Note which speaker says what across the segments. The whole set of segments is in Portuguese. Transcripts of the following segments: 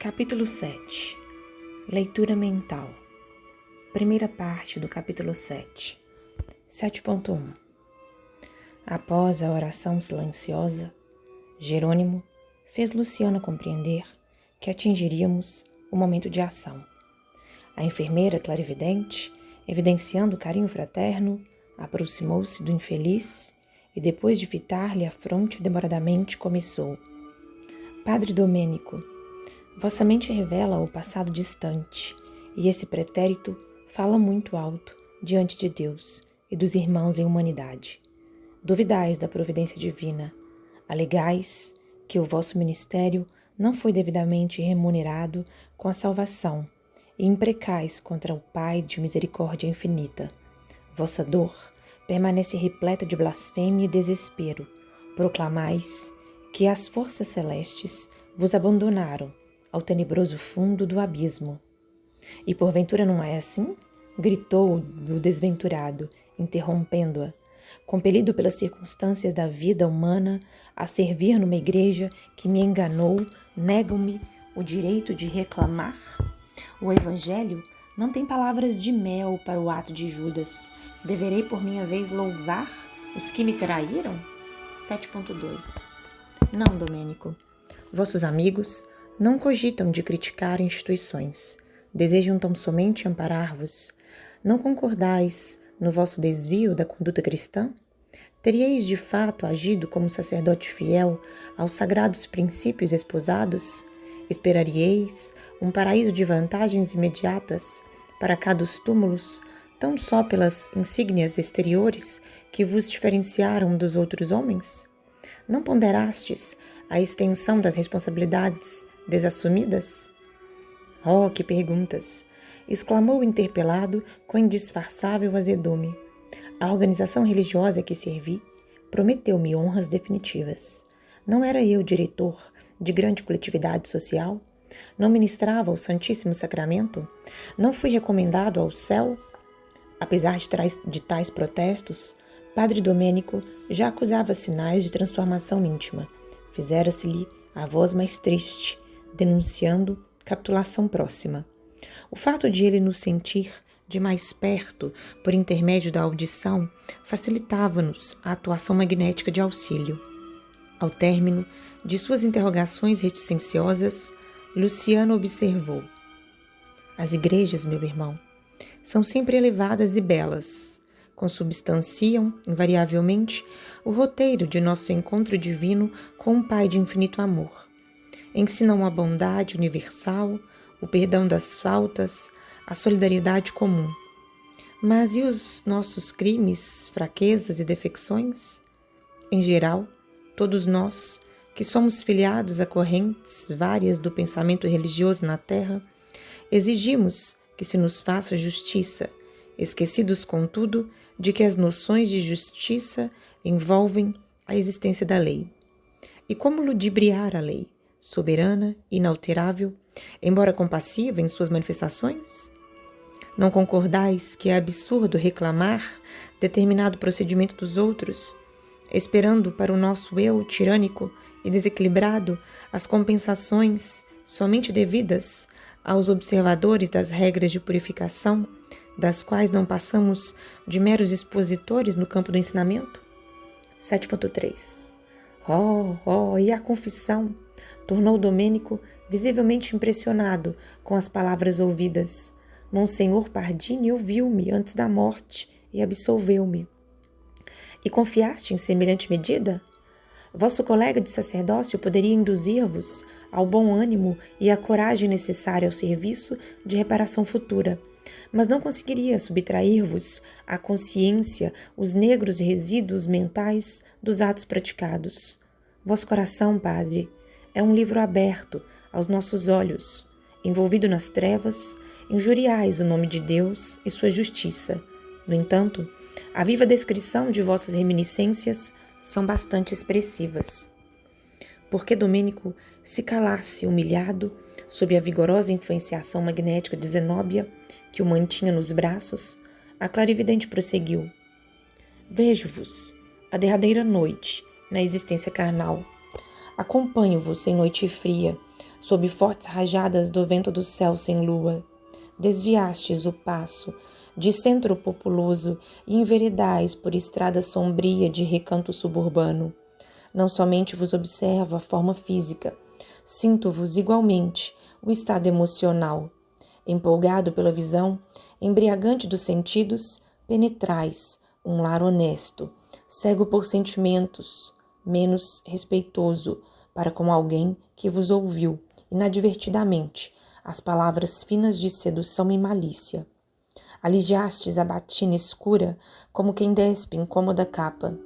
Speaker 1: Capítulo 7. Leitura mental. Primeira parte do capítulo 7. 7.1. Após a oração silenciosa, Jerônimo fez Luciana compreender que atingiríamos o momento de ação. A enfermeira clarividente, evidenciando carinho fraterno, aproximou-se do infeliz e, depois de fitar-lhe a fronte demoradamente, começou: Padre Domênico, vossa mente revela o passado distante, e esse pretérito fala muito alto diante de Deus e dos irmãos em humanidade. Duvidais da providência divina, alegais que o vosso ministério não foi devidamente remunerado com a salvação, e imprecais contra o Pai de misericórdia infinita. Vossa dor permanece repleta de blasfêmia e desespero. Proclamais que as forças celestes vos abandonaram ao tenebroso fundo do abismo. E porventura não é assim? Gritou o desventurado, interrompendo-a, compelido pelas circunstâncias da vida humana a servir numa igreja que me enganou, negam-me o direito de reclamar? O Evangelho não tem palavras de mel para o ato de Judas. Deverei por minha vez louvar os que me traíram? 7.2. Não, Domênico. Vossos amigos não cogitam de criticar instituições. Desejam tão somente amparar-vos. Não concordais no vosso desvio da conduta cristã? Teríeis de fato agido como sacerdote fiel aos sagrados princípios esposados? Esperaríeis um paraíso de vantagens imediatas para cá dos túmulos, tão só pelas insígnias exteriores que vos diferenciaram dos outros homens? Não ponderastes a extensão das responsabilidades desassumidas? Oh, que perguntas! Exclamou o interpelado com indisfarçável azedume. A organização religiosa a que servi prometeu-me honras definitivas. Não era eu diretor de grande coletividade social? Não ministrava o Santíssimo Sacramento? Não fui recomendado ao céu? Apesar de tais protestos, Padre Domênico já acusava sinais de transformação íntima. Fizera-se-lhe a voz mais triste, denunciando capitulação próxima. O fato de ele nos sentir de mais perto, por intermédio da audição, facilitava-nos a atuação magnética de auxílio. Ao término de suas interrogações reticenciosas, Luciana observou: As igrejas, meu irmão, são sempre elevadas e belas. Consubstanciam, invariavelmente, o roteiro de nosso encontro divino com um Pai de infinito amor. Ensinam a bondade universal, o perdão das faltas, a solidariedade comum. Mas e os nossos crimes, fraquezas e defecções? Em geral, todos nós, que somos filiados a correntes várias do pensamento religioso na Terra, exigimos que se nos faça justiça, esquecidos, contudo, de que as noções de justiça envolvem a existência da lei. E como ludibriar a lei, soberana, inalterável, embora compassiva em suas manifestações? Não concordais que é absurdo reclamar determinado procedimento dos outros, esperando para o nosso eu tirânico e desequilibrado as compensações somente devidas aos observadores das regras de purificação, das quais não passamos de meros expositores no campo do ensinamento? 7.3. E a confissão? Tornou Domênico visivelmente impressionado com as palavras ouvidas. Monsenhor Pardini ouviu-me antes da morte e absolveu-me. E confiaste em semelhante medida? Vosso colega de sacerdócio poderia induzir-vos ao bom ânimo e à coragem necessária ao serviço de reparação futura, mas não conseguiria subtrair-vos à consciência os negros resíduos mentais dos atos praticados. Vosso coração, Padre, é um livro aberto aos nossos olhos. Envolvido nas trevas, injuriais o nome de Deus e sua justiça. No entanto, a viva descrição de vossas reminiscências são bastante expressivas. Porque Domênico se calasse humilhado sob a vigorosa influenciação magnética de Zenóbia, que o mantinha nos braços, a clarividente prosseguiu: Vejo-vos, a derradeira noite, na existência carnal. Acompanho-vos em noite fria, sob fortes rajadas do vento do céu sem lua. Desviastes o passo de centro populoso e enveredais por estrada sombria de recanto suburbano. Não somente vos observo a forma física, sinto-vos igualmente o estado emocional. Empolgado pela visão, embriagante dos sentidos, penetrais um lar honesto, cego por sentimentos, menos respeitoso para com alguém que vos ouviu inadvertidamente as palavras finas de sedução e malícia. Aliviastes a batina escura como quem despe incômoda capa.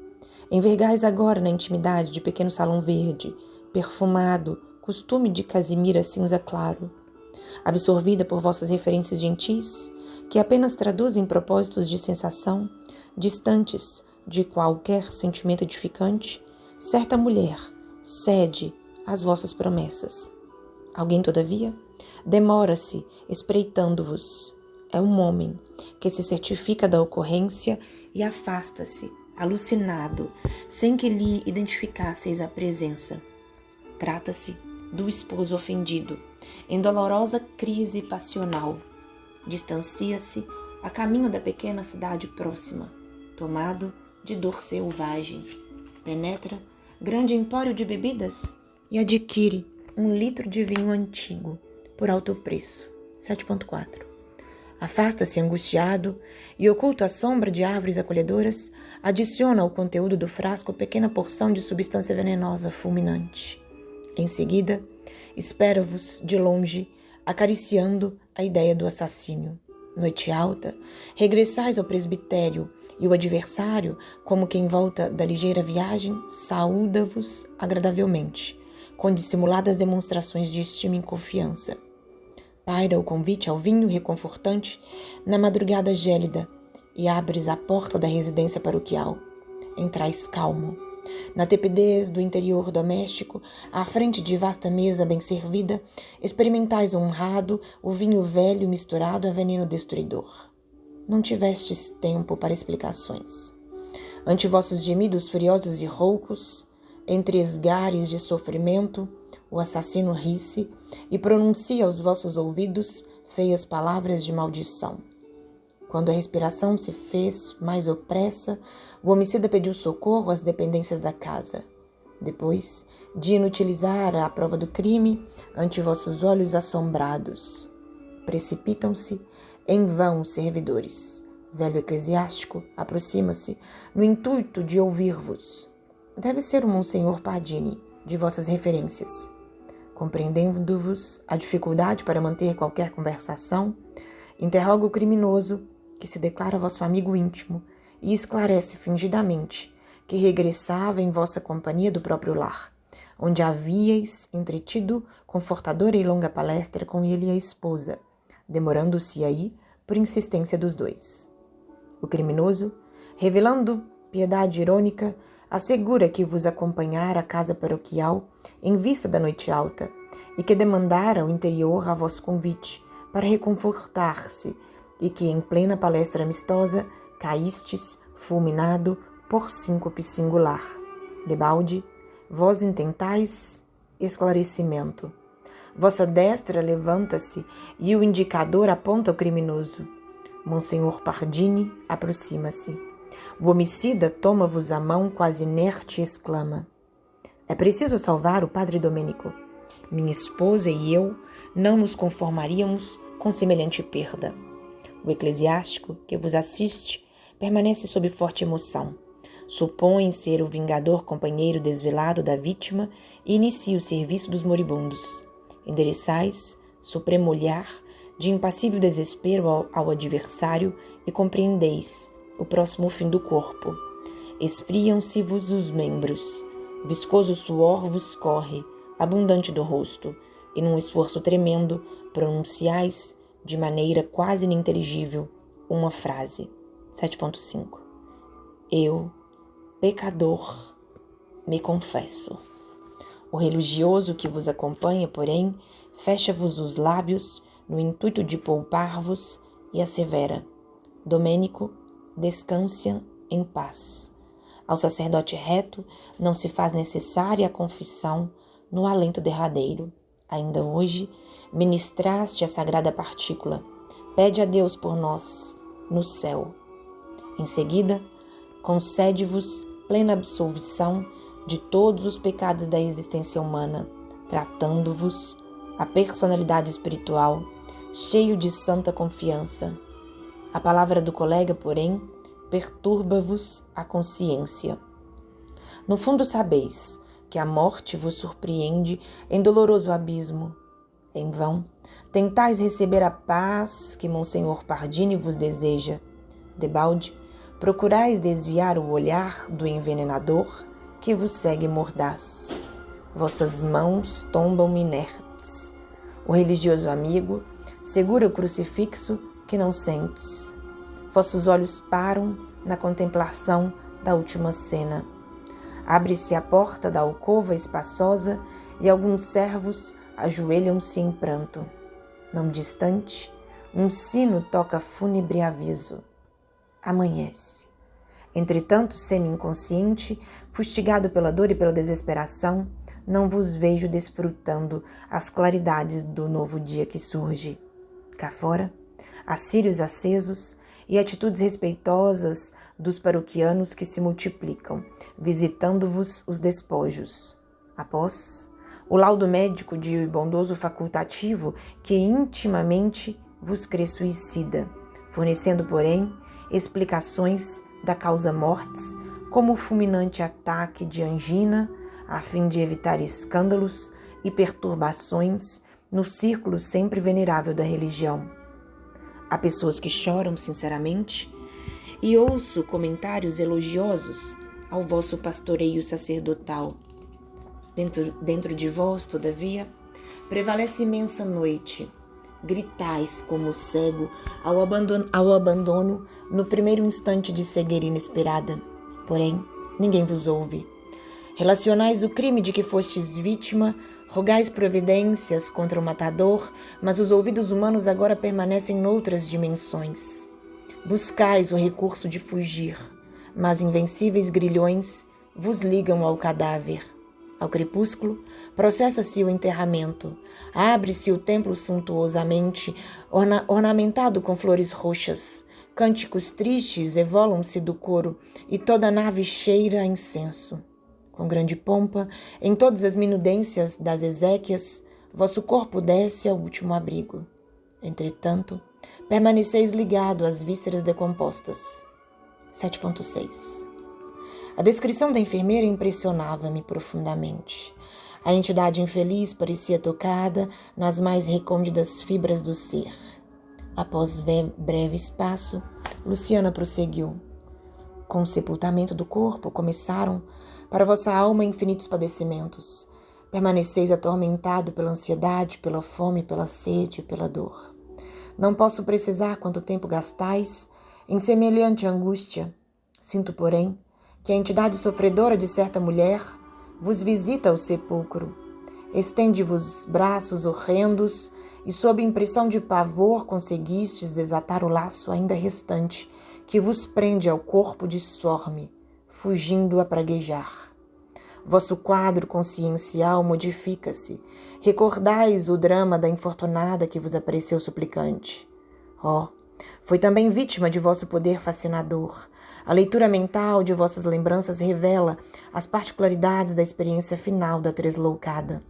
Speaker 1: Envergais agora na intimidade de pequeno salão verde, perfumado, costume de casimira cinza claro. Absorvida por vossas referências gentis, que apenas traduzem propósitos de sensação, distantes de qualquer sentimento edificante, certa mulher cede às vossas promessas. Alguém, todavia, demora-se espreitando-vos. É um homem que se certifica da ocorrência e afasta-se, alucinado, sem que lhe identificasseis a presença. Trata-se do esposo ofendido, em dolorosa crise passional. Distancia-se a caminho da pequena cidade próxima, tomado de dor selvagem. Penetra grande empório de bebidas e adquire 1 litro de vinho antigo, por alto preço, 7,4. Afasta-se angustiado e, oculto à sombra de árvores acolhedoras, adiciona ao conteúdo do frasco pequena porção de substância venenosa fulminante. Em seguida, espera-vos de longe, acariciando a ideia do assassínio. Noite alta, regressais ao presbitério e o adversário, como quem volta da ligeira viagem, saúda-vos agradavelmente, com dissimuladas demonstrações de estima e confiança. Paira o convite ao vinho reconfortante na madrugada gélida e abres a porta da residência paroquial. Entrais calmo. Na tepidez do interior doméstico, à frente de vasta mesa bem servida, experimentais honrado o vinho velho misturado a veneno destruidor. Não tivestes tempo para explicações. Ante vossos gemidos furiosos e roucos, entre esgares de sofrimento, o assassino ri-se e pronuncia aos vossos ouvidos feias palavras de maldição. Quando a respiração se fez mais opressa, o homicida pediu socorro às dependências da casa. Depois de inutilizar a prova do crime ante vossos olhos assombrados, precipitam-se em vão os servidores. Velho eclesiástico aproxima-se no intuito de ouvir-vos. Deve ser o Monsenhor Pardini, de vossas referências. Compreendendo-vos a dificuldade para manter qualquer conversação, interroga o criminoso, que se declara vosso amigo íntimo, e esclarece fingidamente que regressava em vossa companhia do próprio lar, onde havíeis entretido confortadora e longa palestra com ele e a esposa, demorando-se aí por insistência dos dois. O criminoso, revelando piedade irônica, assegura que vos acompanhara à casa paroquial em vista da noite alta e que demandara o interior a vosso convite para reconfortar-se e que em plena palestra amistosa caístes, fulminado por síncope singular. Debalde, vós intentais esclarecimento. Vossa destra levanta-se e o indicador aponta o criminoso. Monsenhor Pardini aproxima-se. O homicida toma-vos a mão quase inerte e exclama: é preciso salvar o padre Domênico. Minha esposa e eu não nos conformaríamos com semelhante perda. O eclesiástico que vos assiste permanece sob forte emoção. Supõe ser o vingador companheiro desvelado da vítima e inicia o serviço dos moribundos. Endereçais, supremo olhar, de impassível desespero ao adversário e compreendeis o próximo fim do corpo. Esfriam-se-vos os membros. Viscoso suor vos corre, abundante do rosto, e num esforço tremendo pronunciais, de maneira quase ininteligível, uma frase. 7,5. Eu, pecador, me confesso. O religioso que vos acompanha, porém, fecha-vos os lábios no intuito de poupar-vos e assevera: Domênico, descansa em paz. Ao sacerdote reto não se faz necessária a confissão no alento derradeiro. Ainda hoje, ministraste a sagrada partícula. Pede a Deus por nós, no céu. Em seguida, concede-vos plena absolvição de todos os pecados da existência humana, tratando-vos a personalidade espiritual, cheio de santa confiança. A palavra do colega, porém, perturba-vos a consciência. No fundo sabeis que a morte vos surpreende em doloroso abismo. Em vão, tentais receber a paz que Monsenhor Pardini vos deseja. Debalde, procurais desviar o olhar do envenenador que vos segue mordaz. Vossas mãos tombam inertes. O religioso amigo segura o crucifixo que não sentes. Vossos olhos param na contemplação da última cena. Abre-se a porta da alcova espaçosa e alguns servos ajoelham-se em pranto. Não distante, um sino toca fúnebre aviso. Amanhece. Entretanto, semi-inconsciente, fustigado pela dor e pela desesperação, não vos vejo desfrutando as claridades do novo dia que surge. Cá fora, há círios acesos e atitudes respeitosas dos paroquianos que se multiplicam, visitando-vos os despojos. Após, o laudo médico de bondoso facultativo que intimamente vos crê suicida, fornecendo, porém, explicações da causa mortis, como o fulminante ataque de angina, a fim de evitar escândalos e perturbações no círculo sempre venerável da religião. Há pessoas que choram sinceramente e ouço comentários elogiosos ao vosso pastoreio sacerdotal. Dentro de vós, todavia, prevalece imensa noite. Gritais como cego ao abandono no primeiro instante de cegueira inesperada. Porém, ninguém vos ouve. Relacionais o crime de que fostes vítima, rogais providências contra o matador, mas os ouvidos humanos agora permanecem noutras dimensões. Buscais o recurso de fugir, mas invencíveis grilhões vos ligam ao cadáver. Ao crepúsculo, processa-se o enterramento. Abre-se o templo suntuosamente, ornamentado com flores roxas. Cânticos tristes evolam-se do coro, e toda a nave cheira a incenso. Com grande pompa, em todas as minudências das exéquias, vosso corpo desce ao último abrigo. Entretanto, permaneceis ligado às vísceras decompostas. 7.6. A descrição da enfermeira impressionava-me profundamente. A entidade infeliz parecia tocada nas mais recônditas fibras do ser. Após breve espaço, Luciana prosseguiu. Com o sepultamento do corpo começaram, para vossa alma, infinitos padecimentos. Permaneceis atormentado pela ansiedade, pela fome, pela sede e pela dor. Não posso precisar quanto tempo gastais em semelhante angústia. Sinto, porém, que a entidade sofredora de certa mulher vos visita ao sepulcro. Estende-vos braços horrendos e, sob impressão de pavor, conseguistes desatar o laço ainda restante que vos prende ao corpo disforme, fugindo a praguejar. Vosso quadro consciencial modifica-se. Recordais o drama da infortunada que vos apareceu suplicante. Foi também vítima de vosso poder fascinador. A leitura mental de vossas lembranças revela as particularidades da experiência final da tresloucada.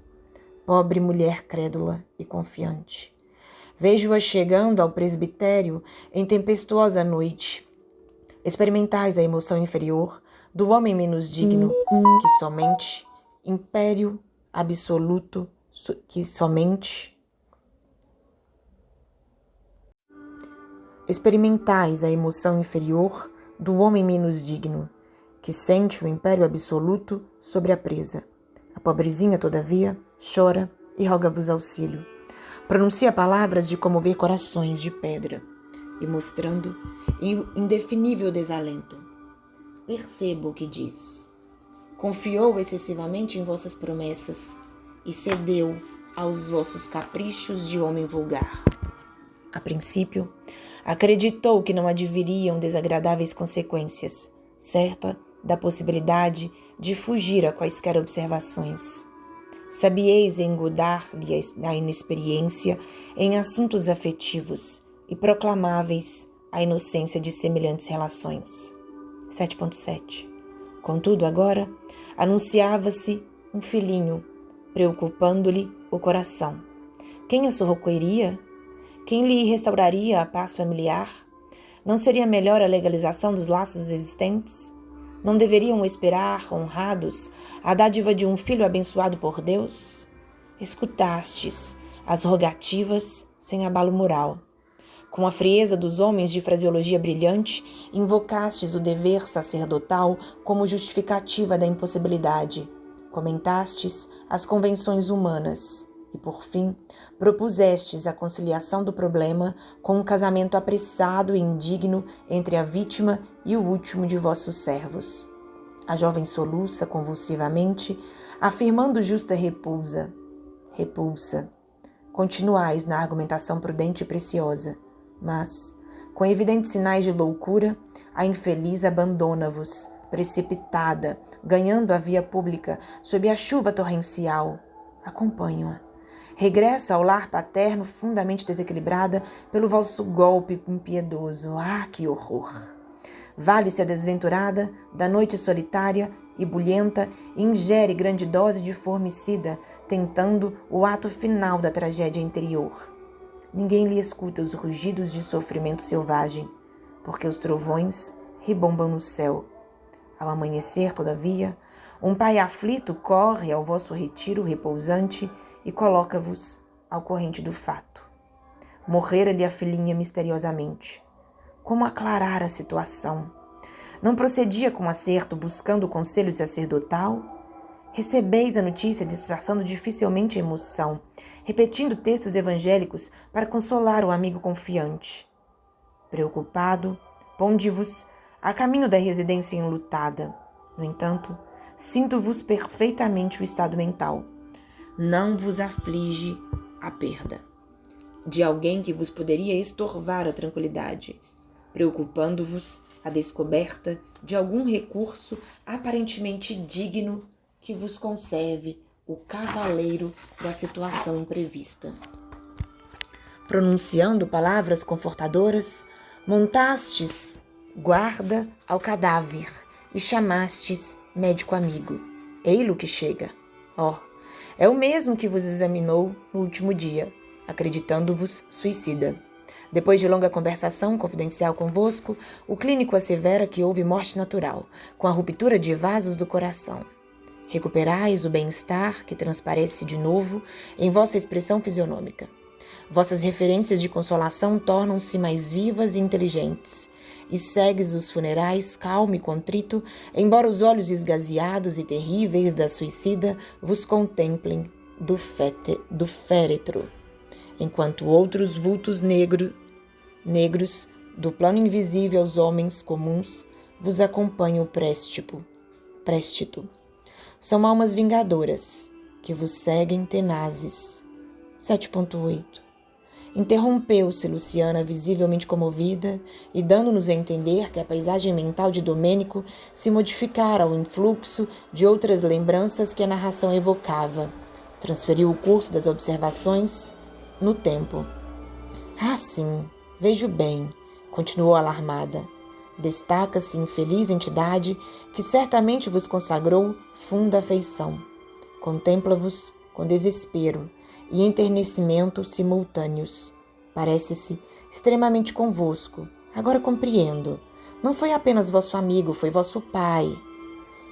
Speaker 1: Pobre mulher crédula e confiante. Vejo-a chegando ao presbitério em tempestuosa noite. Experimentais a emoção inferior do homem menos digno, que somente império absoluto, Experimentais a emoção inferior do homem menos digno, que sente o império absoluto sobre a presa. A pobrezinha, todavia, chora e roga-vos auxílio. Pronuncia palavras de comover corações de pedra e mostrando indefinível desalento. Percebo o que diz. Confiou excessivamente em vossas promessas e cedeu aos vossos caprichos de homem vulgar. A princípio, acreditou que não adviriam desagradáveis consequências, certa da possibilidade de fugir a quaisquer observações. Sabieis engodar-lhe a inexperiência em assuntos afetivos e proclamáveis a inocência de semelhantes relações. 7.7. Contudo, agora, anunciava-se um filhinho, preocupando-lhe o coração. Quem a socorreria? Quem lhe restauraria a paz familiar? Não seria melhor a legalização dos laços existentes? Não deveriam esperar, honrados, a dádiva de um filho abençoado por Deus? Escutastes as rogativas sem abalo moral. Com a frieza dos homens de fraseologia brilhante, invocastes o dever sacerdotal como justificativa da impossibilidade. Comentastes as convenções humanas e, por fim, propusestes a conciliação do problema com um casamento apressado e indigno entre a vítima e o último de vossos servos. A jovem soluça convulsivamente, afirmando justa repulsa. Continuais na argumentação prudente e preciosa, mas, com evidentes sinais de loucura, a infeliz abandona-vos, precipitada, ganhando a via pública sob a chuva torrencial. Acompanho-a. Regressa ao lar paterno fundamente desequilibrada pelo vosso golpe impiedoso. Ah, que horror! Vale-se a desventurada da noite solitária e bulhenta e ingere grande dose de formicida, tentando o ato final da tragédia interior. Ninguém lhe escuta os rugidos de sofrimento selvagem, porque os trovões ribombam no céu. Ao amanhecer, todavia, um pai aflito corre ao vosso retiro repousante e coloca-vos ao corrente do fato. Morrera-lhe a filhinha misteriosamente. Como aclarar a situação? Não procedia com acerto buscando o conselho sacerdotal? Recebeis a notícia disfarçando dificilmente a emoção, repetindo textos evangélicos para consolar o amigo confiante. Preocupado, ponde-vos a caminho da residência enlutada. No entanto, sinto-vos perfeitamente o estado mental. Não vos aflige a perda de alguém que vos poderia estorvar a tranquilidade, preocupando-vos a descoberta de algum recurso aparentemente digno que vos conserve o cavaleiro da situação imprevista. Pronunciando palavras confortadoras, montastes guarda ao cadáver e chamastes médico amigo. Ei-lo que chega. É o mesmo que vos examinou no último dia, acreditando-vos suicida. Depois de longa conversação confidencial convosco, o clínico assevera que houve morte natural, com a ruptura de vasos do coração. Recuperais o bem-estar que transparece de novo em vossa expressão fisionômica. Vossas referências de consolação tornam-se mais vivas e inteligentes, e segues os funerais calmo e contrito, embora os olhos esgazeados e terríveis da suicida vos contemplem do féretro, enquanto outros vultos negros do plano invisível aos homens comuns vos acompanham préstito. São almas vingadoras que vos seguem tenazes. 7.8. Interrompeu-se Luciana, visivelmente comovida, e dando-nos a entender que a paisagem mental de Domênico se modificara ao influxo de outras lembranças que a narração evocava. Transferiu o curso das observações no tempo. Ah, sim, vejo bem, continuou alarmada. Destaca-se infeliz entidade que certamente vos consagrou funda afeição. Contempla-vos com desespero e enternecimento simultâneos. Parece-se extremamente convosco. Agora compreendo. Não foi apenas vosso amigo, foi vosso pai.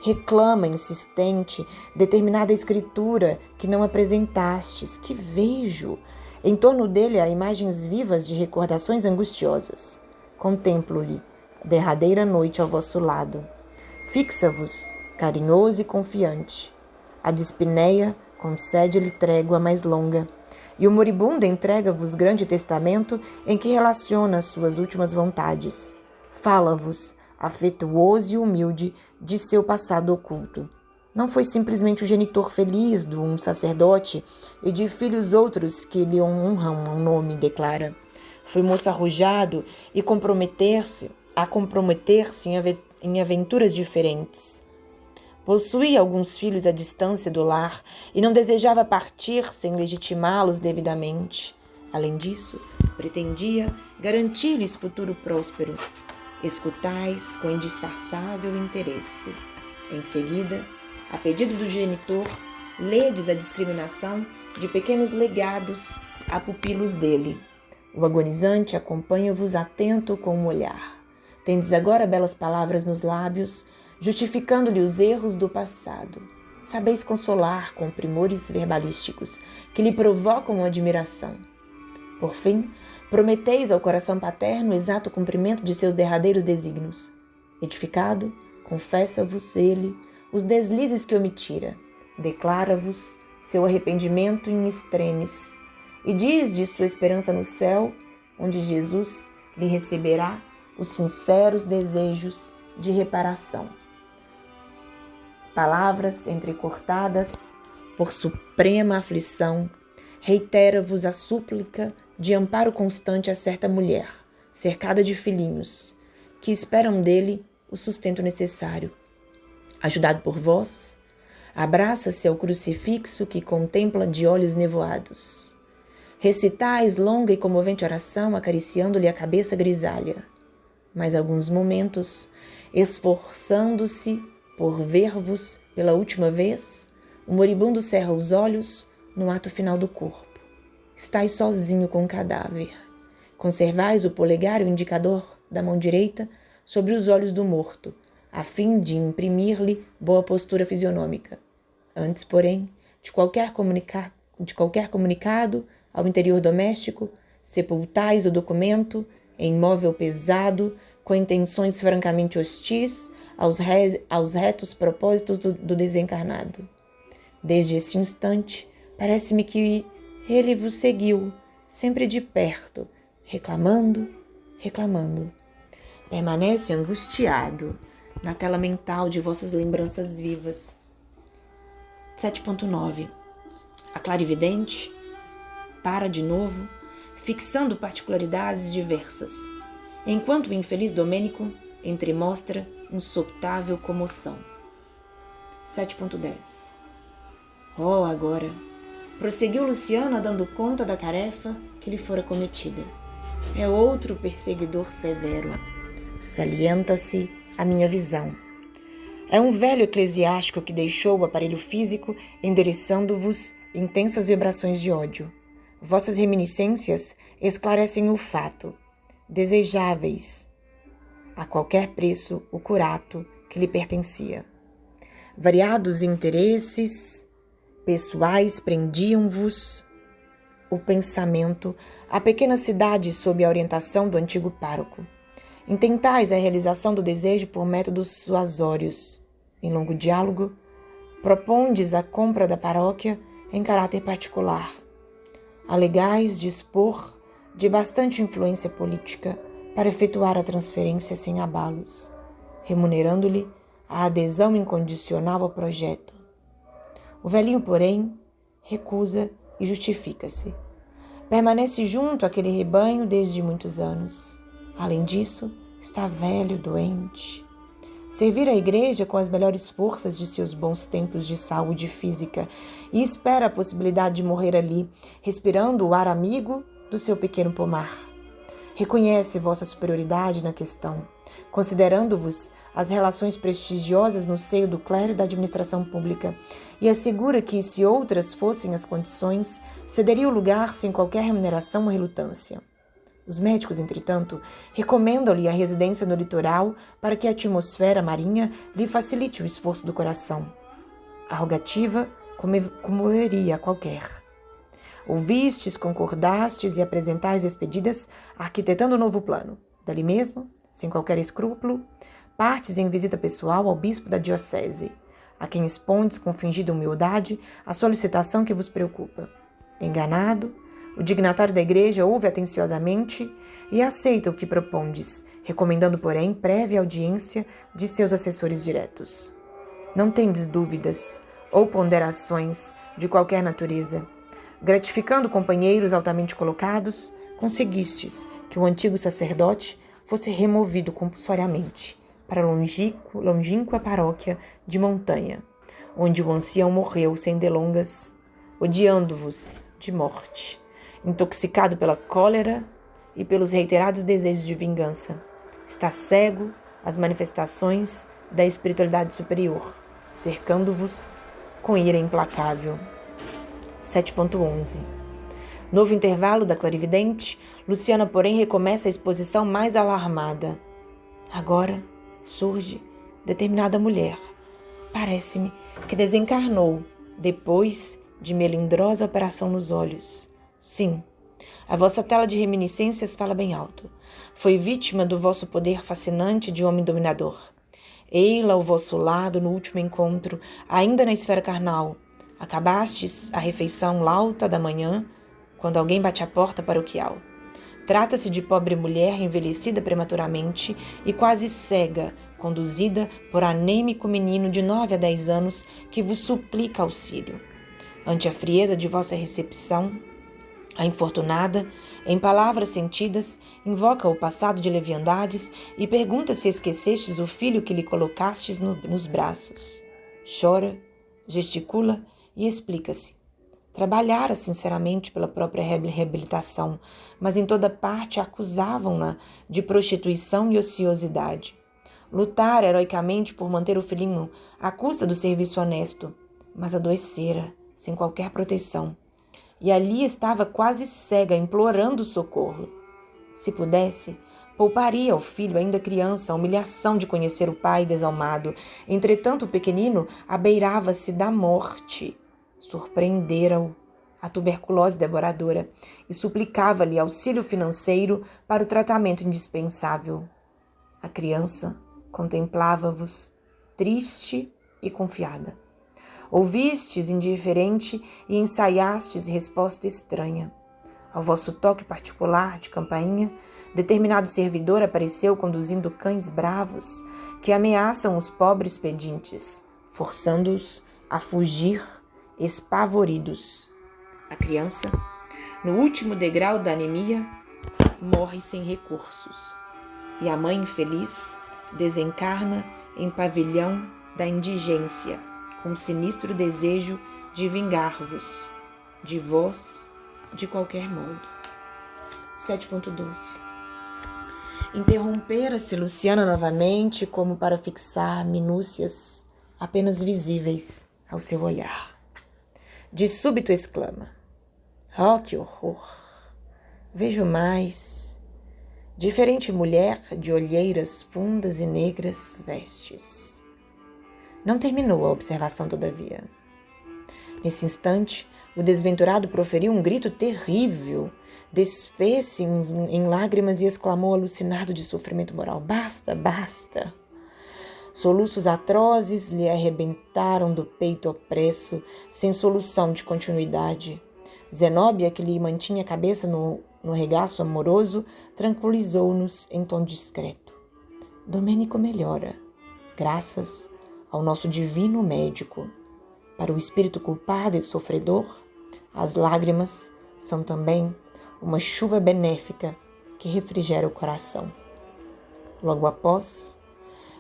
Speaker 1: Reclama, insistente, determinada escritura que não apresentastes. Que vejo! Em torno dele há imagens vivas de recordações angustiosas. Contemplo-lhe a derradeira noite ao vosso lado. Fixa-vos, carinhoso e confiante. A dispneia concede-lhe trégua mais longa, e o moribundo entrega-vos grande testamento em que relaciona suas últimas vontades. Fala-vos, afetuoso e humilde, de seu passado oculto. Não foi simplesmente o genitor feliz de um sacerdote e de filhos outros que lhe honram o nome, declara. Foi moço arrojado e comprometer-se em aventuras diferentes. Possuía alguns filhos à distância do lar e não desejava partir sem legitimá-los devidamente. Além disso, pretendia garantir-lhes futuro próspero. Escutais com indisfarçável interesse. Em seguida, a pedido do genitor, ledes a discriminação de pequenos legados a pupilos dele. O agonizante acompanha-vos atento com um olhar. Tendes agora belas palavras nos lábios, justificando-lhe os erros do passado. Sabeis consolar com primores verbalísticos que lhe provocam admiração. Por fim, prometeis ao coração paterno o exato cumprimento de seus derradeiros desígnios. Edificado, confessa-vos ele os deslizes que omitira, declara-vos seu arrependimento in extremis e diz de sua esperança no céu, onde Jesus lhe receberá os sinceros desejos de reparação. Palavras entrecortadas por suprema aflição, reitera-vos a súplica de amparo constante a certa mulher, cercada de filhinhos, que esperam dele o sustento necessário. Ajudado por vós, abraça-se ao crucifixo que contempla de olhos nevoados. Recitais longa e comovente oração, acariciando-lhe a cabeça grisalha. Mais alguns momentos, esforçando-se por ver-vos pela última vez, o moribundo cerra os olhos no ato final do corpo. Estais sozinho com o cadáver. Conservais o polegar e o indicador da mão direita sobre os olhos do morto, a fim de imprimir-lhe boa postura fisionômica. Antes, porém, de qualquer comunicado ao interior doméstico, sepultais o documento em móvel pesado, com intenções francamente hostis aos retos propósitos do desencarnado. Desde esse instante, parece-me que ele vos seguiu, sempre de perto, reclamando. Permanece angustiado na tela mental de vossas lembranças vivas. 7.9. A clarividente para de novo, fixando particularidades diversas, enquanto o infeliz Domênico entremostra insotável comoção. 7.10. Oh, agora! Prosseguiu Luciana, dando conta da tarefa que lhe fora cometida. É outro perseguidor severo. Salienta-se a minha visão. É um velho eclesiástico que deixou o aparelho físico endereçando-vos intensas vibrações de ódio. Vossas reminiscências esclarecem o fato. Desejáveis, a qualquer preço, o curato que lhe pertencia. Variados interesses pessoais prendiam-vos o pensamento à pequena cidade sob a orientação do antigo pároco. Intentais a realização do desejo por métodos suasórios. Em longo diálogo, propondes a compra da paróquia em caráter particular. Alegais dispor de bastante influência política para efetuar a transferência sem abalos, remunerando-lhe a adesão incondicional ao projeto. O velhinho, porém, recusa e justifica-se. Permanece junto àquele rebanho desde muitos anos. Além disso, está velho, doente. Servir a igreja com as melhores forças de seus bons tempos de saúde física e espera a possibilidade de morrer ali, respirando o ar amigo do seu pequeno pomar. Reconhece vossa superioridade na questão, considerando-vos as relações prestigiosas no seio do clero e da administração pública, e assegura que, se outras fossem as condições, cederia o lugar sem qualquer remuneração ou relutância. Os médicos, entretanto, recomendam-lhe a residência no litoral para que a atmosfera marinha lhe facilite o esforço do coração. A rogativa comoveria a qualquer. Ouvistes, concordastes e apresentais as pedidas, arquitetando um novo plano. Dali mesmo, sem qualquer escrúpulo, partes em visita pessoal ao bispo da diocese, a quem expondes com fingida humildade a solicitação que vos preocupa. Enganado, o dignatário da igreja ouve atenciosamente e aceita o que propondes, recomendando, porém, prévia audiência de seus assessores diretos. Não tendes dúvidas ou ponderações de qualquer natureza. Gratificando companheiros altamente colocados, conseguistes que o antigo sacerdote fosse removido compulsoriamente, para a longínqua paróquia de Montanha, onde o ancião morreu sem delongas, odiando-vos de morte, intoxicado pela cólera e pelos reiterados desejos de vingança. Está cego às manifestações da espiritualidade superior, cercando-vos com ira implacável. 7.11. Novo intervalo da clarividente, Luciana, porém, recomeça a exposição mais alarmada. Agora surge determinada mulher. Parece-me que desencarnou depois de melindrosa operação nos olhos. Sim, a vossa tela de reminiscências fala bem alto. Foi vítima do vosso poder fascinante de homem dominador. Ei-la ao vosso lado no último encontro, ainda na esfera carnal. Acabastes a refeição lauta da manhã, quando alguém bate à porta paroquial. Trata-se de pobre mulher envelhecida prematuramente e quase cega, conduzida por anêmico menino de 9 a 10 anos que vos suplica auxílio. Ante a frieza de vossa recepção, a infortunada, em palavras sentidas, invoca o passado de leviandades e pergunta se esquecestes o filho que lhe colocastes nos braços. Chora, gesticula e explica-se. Trabalhara sinceramente pela própria reabilitação, mas em toda parte acusavam-na de prostituição e ociosidade. Lutara heroicamente por manter o filhinho à custa do serviço honesto, mas adoecera, sem qualquer proteção. E ali estava quase cega, implorando socorro. Se pudesse, pouparia ao filho, ainda criança, a humilhação de conhecer o pai desalmado. Entretanto, o pequenino abeirava-se da morte. Surpreendera-o a tuberculose devoradora e suplicava-lhe auxílio financeiro para o tratamento indispensável. A criança contemplava-vos, triste e confiada. Ouvistes indiferente e ensaiastes resposta estranha. Ao vosso toque particular de campainha, determinado servidor apareceu conduzindo cães bravos que ameaçam os pobres pedintes, forçando-os a fugir espavoridos. A criança, no último degrau da anemia, morre sem recursos, e a mãe infeliz desencarna em pavilhão da indigência, com sinistro desejo de vingar-vos, de vós, de qualquer modo. 7.12. Interrompera-se Luciana novamente, como para fixar minúcias apenas visíveis ao seu olhar. De súbito exclama: oh, que horror! Vejo mais. Diferente mulher de olheiras fundas e negras vestes. Não terminou a observação, todavia. Nesse instante, o desventurado proferiu um grito terrível, desfez-se em lágrimas e exclamou alucinado de sofrimento moral: basta, basta! Soluços atrozes lhe arrebentaram do peito opresso, sem solução de continuidade. Zenóbia, que lhe mantinha a cabeça no regaço amoroso, tranquilizou-nos em tom discreto. Domênico melhora, graças ao nosso divino médico. Para o espírito culpado e sofredor, as lágrimas são também uma chuva benéfica que refrigera o coração. Logo após,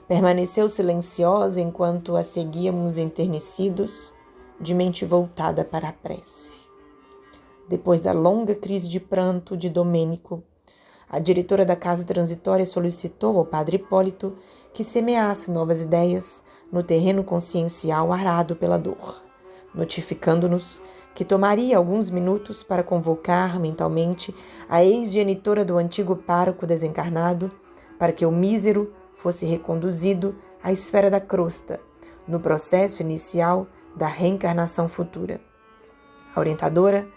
Speaker 1: permaneceu silenciosa enquanto a seguíamos enternecidos, de mente voltada para a prece. Depois da longa crise de pranto de Domênico, a diretora da casa transitória solicitou ao padre Hipólito que semeasse novas ideias no terreno consciencial arado pela dor, notificando-nos que tomaria alguns minutos para convocar mentalmente a ex-genitora do antigo pároco desencarnado, para que o mísero fosse reconduzido à esfera da crosta, no processo inicial da reencarnação futura. A orientadora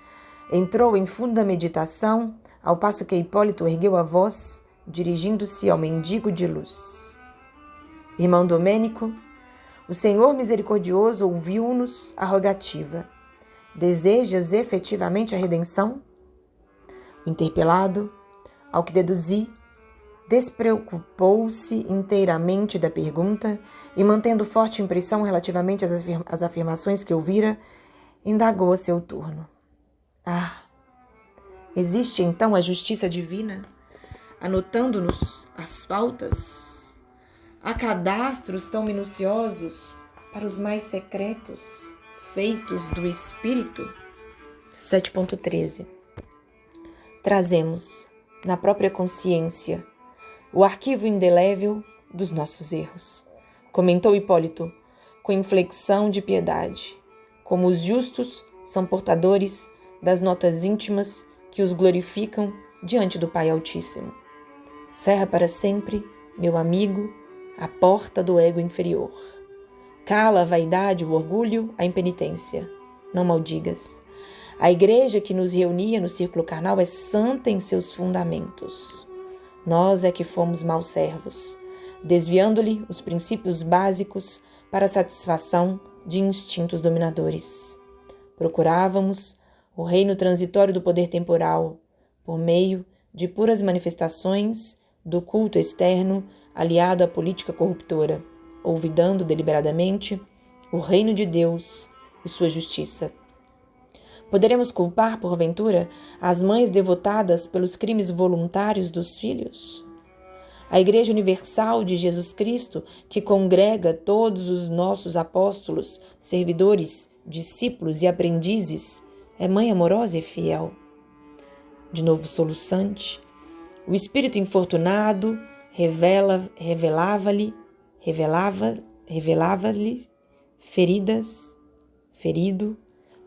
Speaker 1: entrou em funda meditação, ao passo que Hipólito ergueu a voz, dirigindo-se ao mendigo de luz. Irmão Domênico, o Senhor misericordioso ouviu-nos a rogativa. Desejas efetivamente a redenção? O interpelado, ao que deduzi, despreocupou-se inteiramente da pergunta e, mantendo forte impressão relativamente às afirmações que ouvira, indagou a seu turno. Ah, existe então a justiça divina, anotando-nos as faltas? Há cadastros tão minuciosos para os mais secretos feitos do espírito? 7.13. Trazemos, na própria consciência, o arquivo indelével dos nossos erros. Comentou Hipólito, com inflexão de piedade, como os justos são portadores das notas íntimas que os glorificam diante do Pai Altíssimo. Cerra para sempre, meu amigo, a porta do ego inferior. Cala a vaidade, o orgulho, a impenitência. Não maldigas. A igreja que nos reunia no círculo carnal é santa em seus fundamentos. Nós é que fomos maus servos, desviando-lhe os princípios básicos para a satisfação de instintos dominadores. Procurávamos o reino transitório do poder temporal, por meio de puras manifestações do culto externo aliado à política corruptora, olvidando deliberadamente o reino de Deus e sua justiça. Poderemos culpar, porventura, as mães devotadas pelos crimes voluntários dos filhos? A Igreja Universal de Jesus Cristo, que congrega todos os nossos apóstolos, servidores, discípulos e aprendizes, é mãe amorosa e fiel. De novo soluçante, o espírito infortunado revelava-lhe ferido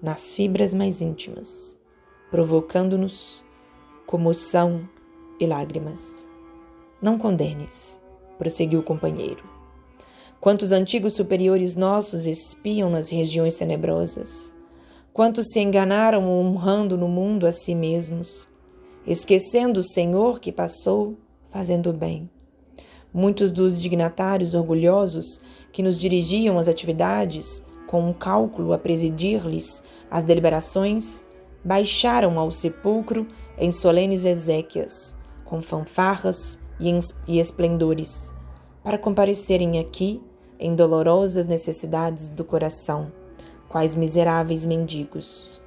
Speaker 1: nas fibras mais íntimas, provocando-nos comoção e lágrimas. Não condenes, prosseguiu o companheiro. Quantos antigos superiores nossos espiam nas regiões tenebrosas? Quantos se enganaram honrando no mundo a si mesmos, esquecendo o Senhor que passou fazendo o bem? Muitos dos dignatários orgulhosos que nos dirigiam às atividades, com um cálculo a presidir-lhes as deliberações, baixaram ao sepulcro em solenes exéquias, com fanfarras e esplendores, para comparecerem aqui em dolorosas necessidades do coração, quais miseráveis mendigos.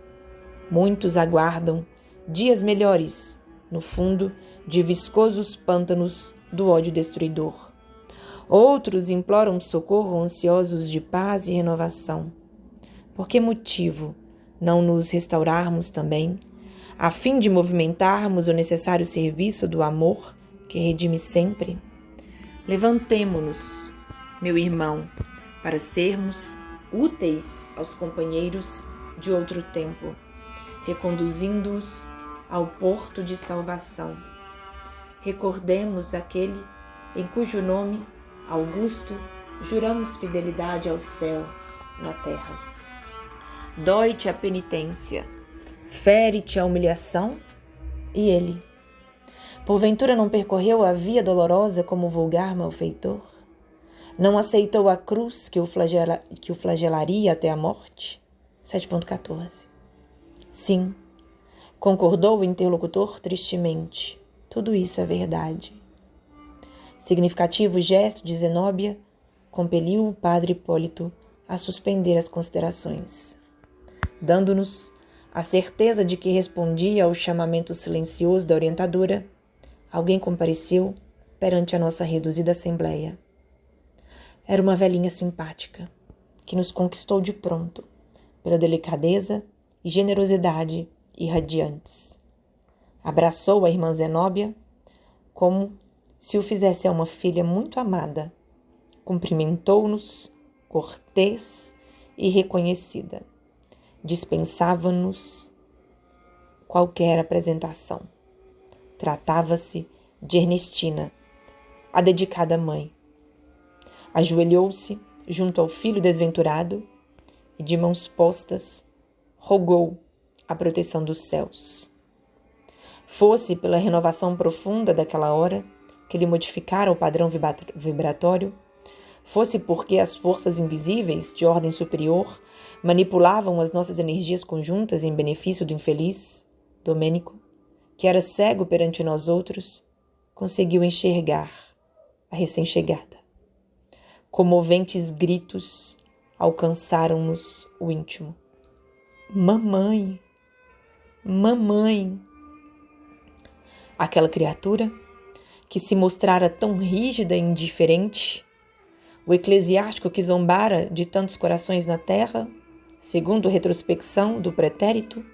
Speaker 1: Muitos aguardam dias melhores, no fundo de viscosos pântanos do ódio destruidor. Outros imploram socorro ansiosos de paz e renovação. Por que motivo não nos restaurarmos também, a fim de movimentarmos o necessário serviço do amor que redime sempre? Levantemo-nos, meu irmão, para sermos úteis aos companheiros de outro tempo, reconduzindo-os ao porto de salvação. Recordemos aquele em cujo nome, Augusto, juramos fidelidade ao céu, na terra. Dói-te a penitência, fere-te a humilhação, e ele, porventura não percorreu a via dolorosa como vulgar malfeitor? Não aceitou a cruz que o flagelaria até a morte? 7.14. Sim, concordou o interlocutor tristemente. Tudo isso é verdade. Significativo gesto de Zenóbia compeliu o padre Hipólito a suspender as considerações, dando-nos a certeza de que respondia ao chamamento silencioso da orientadora. Alguém compareceu perante a nossa reduzida assembleia. Era uma velhinha simpática, que nos conquistou de pronto, pela delicadeza e generosidade irradiantes. Abraçou a irmã Zenóbia como se o fizesse a uma filha muito amada. Cumprimentou-nos, cortês e reconhecida. Dispensava-nos qualquer apresentação. Tratava-se de Ernestina, a dedicada mãe. Ajoelhou-se junto ao filho desventurado e, de mãos postas, rogou a proteção dos céus. Fosse pela renovação profunda daquela hora que lhe modificara o padrão vibratório, fosse porque as forças invisíveis de ordem superior manipulavam as nossas energias conjuntas em benefício do infeliz, Domênico, que era cego perante nós outros, conseguiu enxergar a recém-chegada. Comoventes gritos alcançaram-nos o íntimo. Mamãe! Mamãe! Aquela criatura, que se mostrara tão rígida e indiferente O eclesiástico que zombara de tantos corações na terra, segundo retrospecção do pretérito,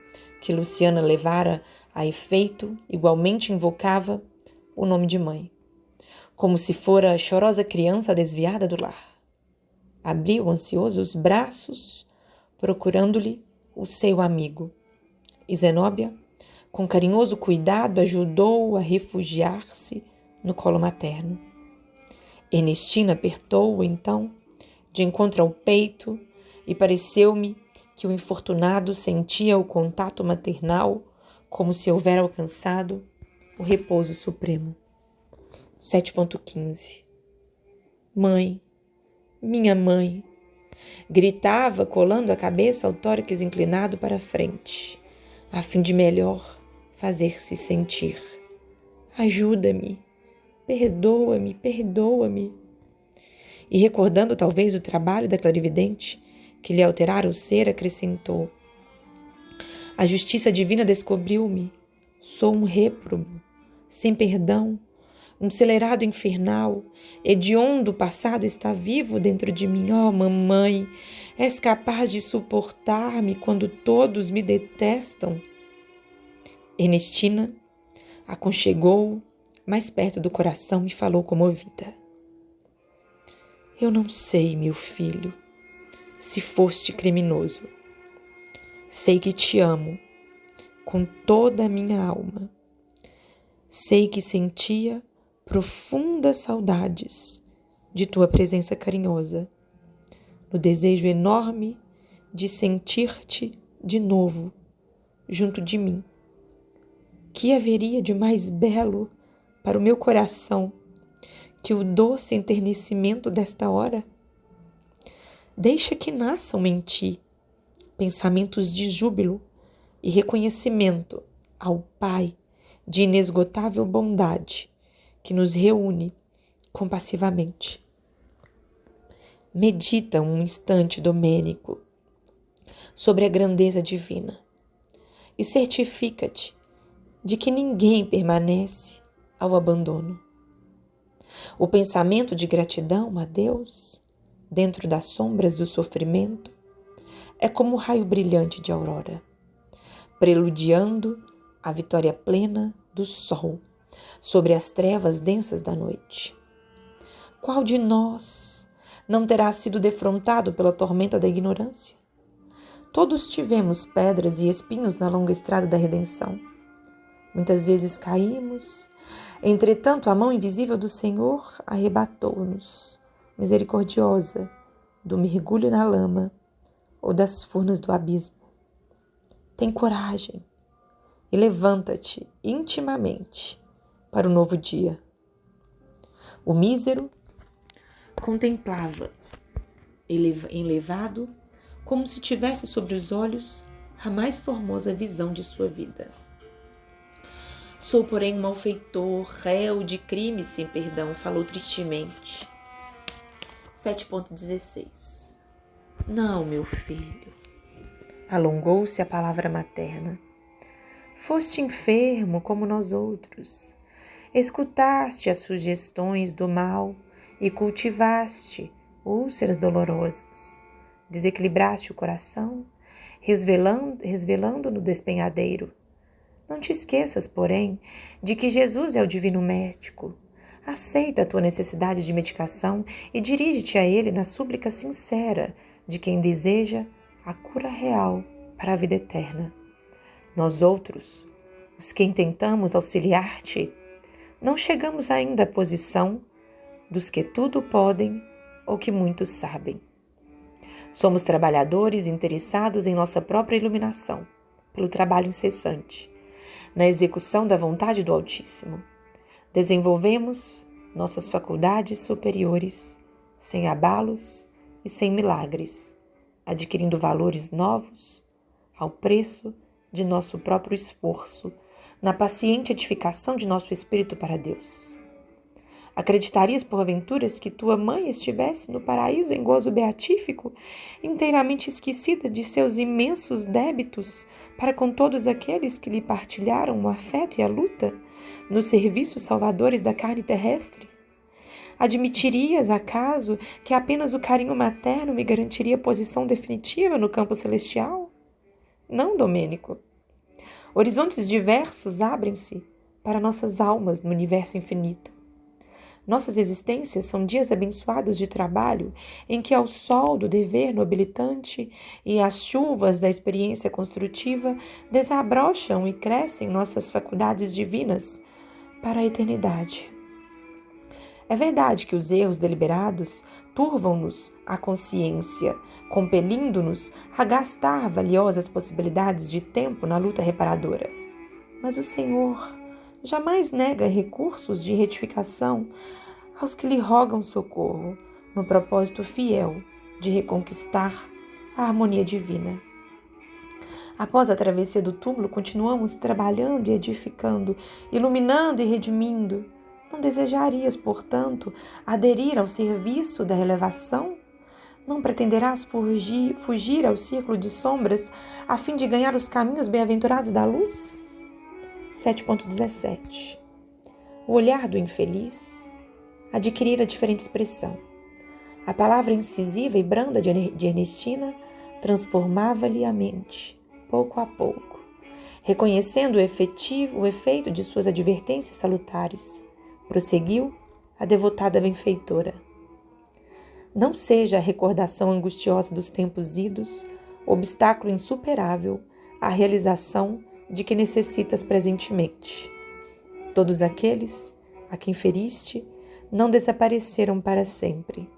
Speaker 1: que Luciana levara a efeito, igualmente invocava o nome de mãe, como se fora a chorosa criança desviada do lar. Abriu ansioso os braços, procurando-lhe o seu amigo. E Zenóbia, com carinhoso cuidado, ajudou-o a refugiar-se no colo materno. Ernestina apertou-o, então, de encontro ao peito, e pareceu-me que o infortunado sentia o contato maternal como se houvera alcançado o repouso supremo. 7.15 Mãe, minha mãe, gritava, colando a cabeça ao tórax inclinado para a frente, a fim de melhor fazer-se sentir. Ajuda-me, perdoa-me, perdoa-me. E recordando talvez o trabalho da clarividente, que lhe alterara o ser, acrescentou: a justiça divina descobriu-me. Sou um réprobo, sem perdão, um celerado infernal, hediondo passado está vivo dentro de mim. Oh, mamãe, és capaz de suportar-me quando todos me detestam? Ernestina aconchegou mais perto do coração e falou comovida: eu não sei, meu filho, se foste criminoso. Sei que te amo com toda a minha alma. Sei que sentia profundas saudades de tua presença carinhosa, no desejo enorme de sentir-te de novo junto de mim. Que haveria de mais belo para o meu coração que o doce enternecimento desta hora? Deixa que nasçam em ti pensamentos de júbilo e reconhecimento ao Pai de inesgotável bondade que nos reúne compassivamente. Medita um instante, Domênico, sobre a grandeza divina e certifica-te de que ninguém permanece ao abandono. O pensamento de gratidão a Deus, dentro das sombras do sofrimento, é como o raio brilhante de aurora, preludiando a vitória plena do sol sobre as trevas densas da noite. Qual de nós não terá sido defrontado pela tormenta da ignorância? Todos tivemos pedras e espinhos na longa estrada da redenção. Muitas vezes caímos, entretanto a mão invisível do Senhor arrebatou-nos, misericordiosa, do mergulho na lama ou das furnas do abismo. Tem coragem e levanta-te intimamente para o novo dia. O mísero contemplava, enlevado, como se tivesse sobre os olhos a mais formosa visão de sua vida. Sou, porém, um malfeitor, réu de crime sem perdão, falou tristemente. 7.16 Não, meu filho, alongou-se a palavra materna. Foste enfermo como nós outros. Escutaste as sugestões do mal e cultivaste úlceras dolorosas. Desequilibraste o coração, resvelando no despenhadeiro. Não te esqueças, porém, de que Jesus é o divino médico. Aceita a tua necessidade de medicação e dirige-te a Ele na súplica sincera de quem deseja a cura real para a vida eterna. Nós outros, os que intentamos auxiliar-te, não chegamos ainda à posição dos que tudo podem ou que muitos sabem. Somos trabalhadores interessados em nossa própria iluminação, pelo trabalho incessante, na execução da vontade do Altíssimo. Desenvolvemos nossas faculdades superiores, sem abalos e sem milagres, adquirindo valores novos ao preço de nosso próprio esforço, na paciente edificação de nosso espírito para Deus. Acreditarias, porventura, que tua mãe estivesse no paraíso em gozo beatífico, inteiramente esquecida de seus imensos débitos para com todos aqueles que lhe partilharam o afeto e a luta nos serviços salvadores da carne terrestre? Admitirias, acaso, que apenas o carinho materno me garantiria posição definitiva no campo celestial? Não, Domênico. Horizontes diversos abrem-se para nossas almas no universo infinito. Nossas existências são dias abençoados de trabalho em que ao sol do dever nobilitante e às chuvas da experiência construtiva desabrocham e crescem nossas faculdades divinas para a eternidade. É verdade que os erros deliberados turvam-nos a consciência, compelindo-nos a gastar valiosas possibilidades de tempo na luta reparadora. Mas o Senhor jamais nega recursos de retificação aos que lhe rogam socorro, no propósito fiel de reconquistar a harmonia divina. Após a travessia do túmulo, continuamos trabalhando e edificando, iluminando e redimindo. Não desejarias, portanto, aderir ao serviço da relevação? Não pretenderás fugir ao círculo de sombras a fim de ganhar os caminhos bem-aventurados da luz? 7.17. O olhar do infeliz adquirira diferente expressão. A palavra incisiva e branda de Ernestina transformava-lhe a mente, pouco a pouco, reconhecendo o efeito de suas advertências salutares. Prosseguiu a devotada benfeitora. Não seja a recordação angustiosa dos tempos idos obstáculo insuperável à realização de que necessitas presentemente. Todos aqueles a quem feriste não desapareceram para sempre.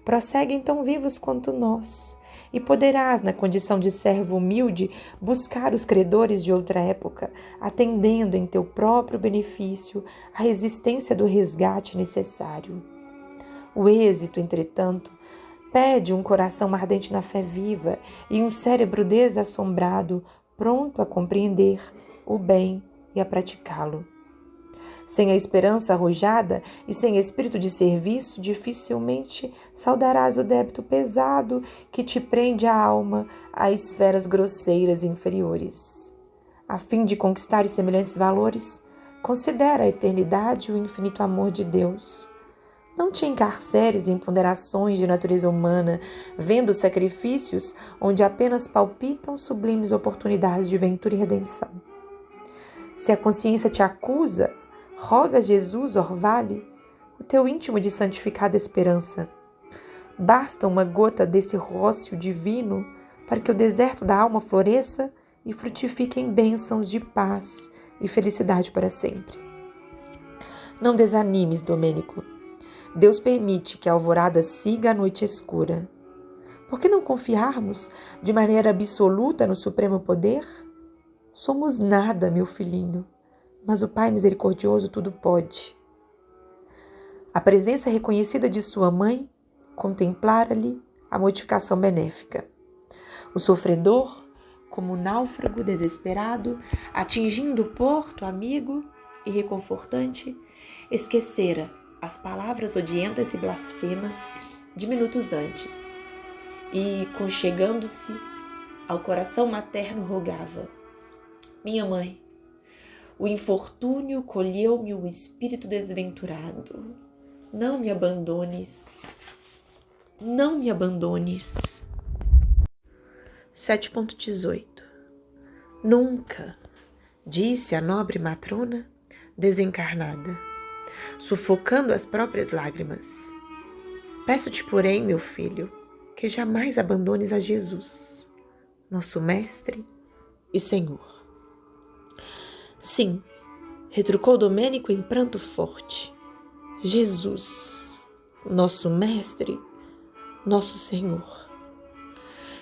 Speaker 1: Prosseguem tão vivos quanto nós, e poderás, na condição de servo humilde, buscar os credores de outra época, atendendo em teu próprio benefício a resistência do resgate necessário. O êxito, entretanto, pede um coração ardente na fé viva e um cérebro desassombrado, pronto a compreender o bem e a praticá-lo. Sem a esperança arrojada e sem espírito de serviço, dificilmente saudarás o débito pesado que te prende a alma a esferas grosseiras e inferiores. A fim de conquistar semelhantes valores, considera a eternidade e o infinito amor de Deus. Não te encarceres em ponderações de natureza humana, vendo sacrifícios onde apenas palpitam sublimes oportunidades de ventura e redenção. Se a consciência te acusa, roga a Jesus, orvale, o teu íntimo de santificada esperança. Basta uma gota desse rócio divino para que o deserto da alma floresça e frutifique em bênçãos de paz e felicidade para sempre. Não desanimes, Domênico. Deus permite que a alvorada siga a noite escura. Por que não confiarmos de maneira absoluta no supremo poder? Somos nada, meu filhinho, mas o Pai misericordioso tudo pode. A presença reconhecida de sua mãe contemplara-lhe a modificação benéfica. O sofredor, como náufrago desesperado, atingindo o porto amigo e reconfortante, esquecera as palavras odientas e blasfemas de minutos antes e, conchegando-se ao coração materno, rogava: minha mãe, o infortúnio colheu-me o espírito desventurado. Não me abandones. Não me abandones. 7.18. Nunca, disse a nobre matrona desencarnada, sufocando as próprias lágrimas. Peço-te, porém, meu filho, que jamais abandones a Jesus, nosso Mestre e Senhor. Sim, retrucou Domênico em pranto forte. Jesus, nosso Mestre, nosso Senhor.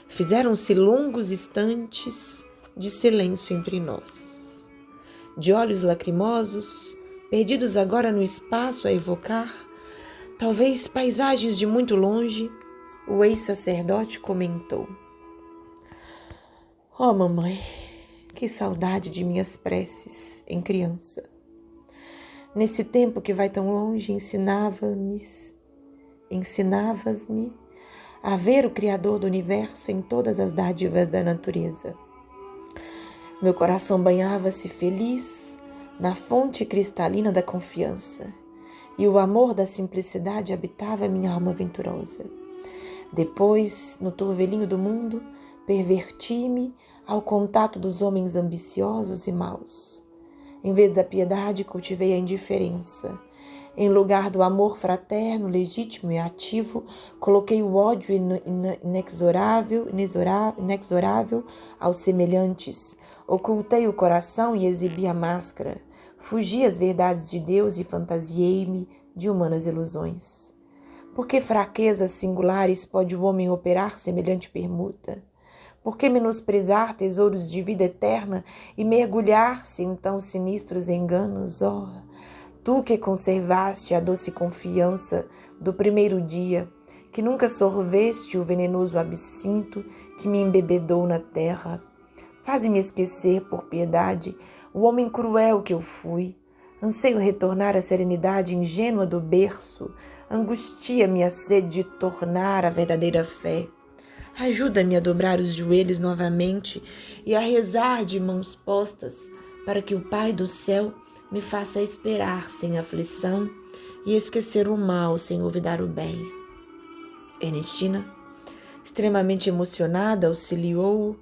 Speaker 1: Fizeram-se longos instantes de silêncio entre nós. De olhos lacrimosos, perdidos agora no espaço a evocar, talvez paisagens de muito longe, o ex-sacerdote comentou: Oh, mamãe, que saudade de minhas preces em criança. Nesse tempo que vai tão longe, ensinavas-me a ver o Criador do Universo em todas as dádivas da natureza. Meu coração banhava-se feliz na fonte cristalina da confiança, e o amor da simplicidade habitava minha alma venturosa. Depois, no turvelinho do mundo, perverti-me ao contato dos homens ambiciosos e maus. Em vez da piedade, cultivei a indiferença. Em lugar do amor fraterno, legítimo e ativo, coloquei o ódio inexorável aos semelhantes. Ocultei o coração e exibi a máscara. Fugi às verdades de Deus e fantasiei-me de humanas ilusões. Por que fraquezas singulares pode o homem operar semelhante permuta? Por que menosprezar tesouros de vida eterna e mergulhar-se em tão sinistros enganos? Oh, tu que conservaste a doce confiança do primeiro dia, que nunca sorveste o venenoso absinto que me embebedou na terra, faze-me esquecer, por piedade, o homem cruel que eu fui. Anseio retornar à serenidade ingênua do berço, angustia-me a sede de tornar a verdadeira fé. Ajuda-me a dobrar os joelhos novamente e a rezar de mãos postas para que o Pai do céu me faça esperar sem aflição e esquecer o mal sem olvidar o bem. Ernestina, extremamente emocionada, auxiliou-o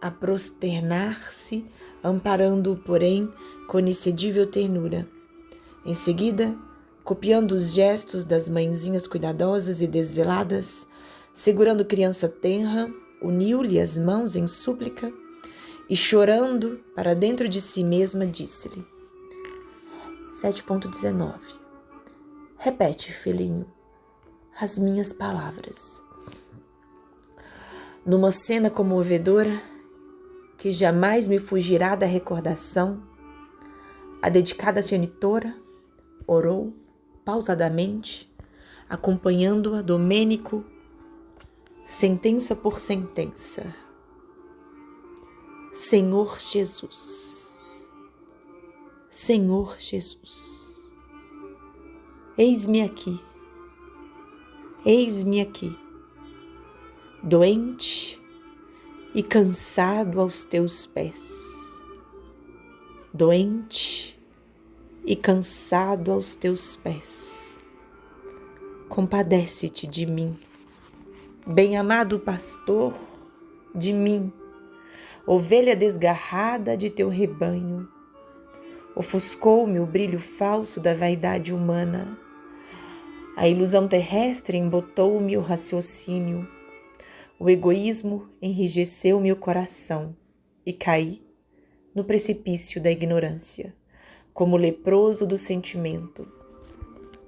Speaker 1: a prosternar-se, amparando-o, porém, com inexcedível ternura. Em seguida, copiando os gestos das mãezinhas cuidadosas e desveladas, segurando criança tenra, uniu-lhe as mãos em súplica e, chorando para dentro de si mesma, disse-lhe: 7.19 Repete, filhinho, as minhas palavras. Numa cena comovedora, que jamais me fugirá da recordação, a dedicada genitora orou pausadamente, acompanhando-a Domênico, sentença por sentença. Senhor Jesus, Senhor Jesus, eis-me aqui, doente e cansado aos teus pés, doente e cansado aos teus pés. Compadece-te de mim, bem-amado pastor, de mim, ovelha desgarrada de teu rebanho. Ofuscou-me o brilho falso da vaidade humana. A ilusão terrestre embotou-me o raciocínio. O egoísmo enrijeceu-me o coração e caí no precipício da ignorância, como leproso do sentimento.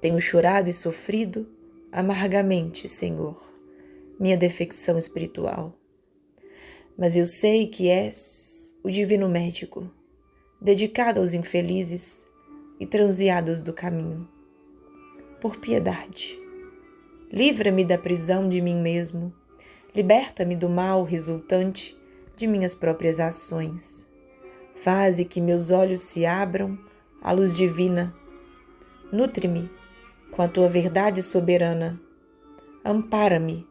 Speaker 1: Tenho chorado e sofrido amargamente, Senhor, minha defecção espiritual. Mas eu sei que és o divino médico, dedicado aos infelizes e transviados do caminho. Por piedade, livra-me da prisão de mim mesmo, liberta-me do mal resultante de minhas próprias ações. Faze que meus olhos se abram à luz divina. Nutre-me com a tua verdade soberana. Ampara-me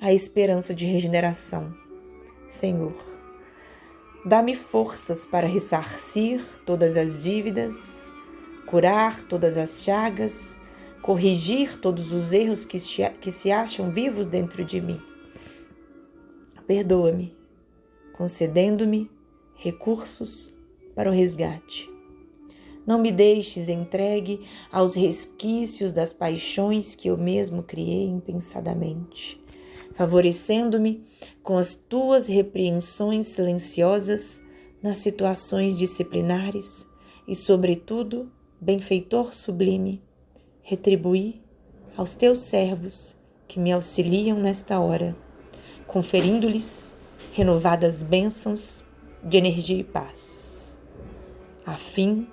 Speaker 1: a esperança de regeneração. Senhor, dá-me forças para ressarcir todas as dívidas, curar todas as chagas, corrigir todos os erros que se acham vivos dentro de mim. Perdoa-me, concedendo-me recursos para o resgate. Não me deixes entregue aos resquícios das paixões que eu mesmo criei impensadamente, favorecendo-me com as tuas repreensões silenciosas nas situações disciplinares e, sobretudo, benfeitor sublime, retribuí aos teus servos que me auxiliam nesta hora, conferindo-lhes renovadas bênçãos de energia e paz, a fim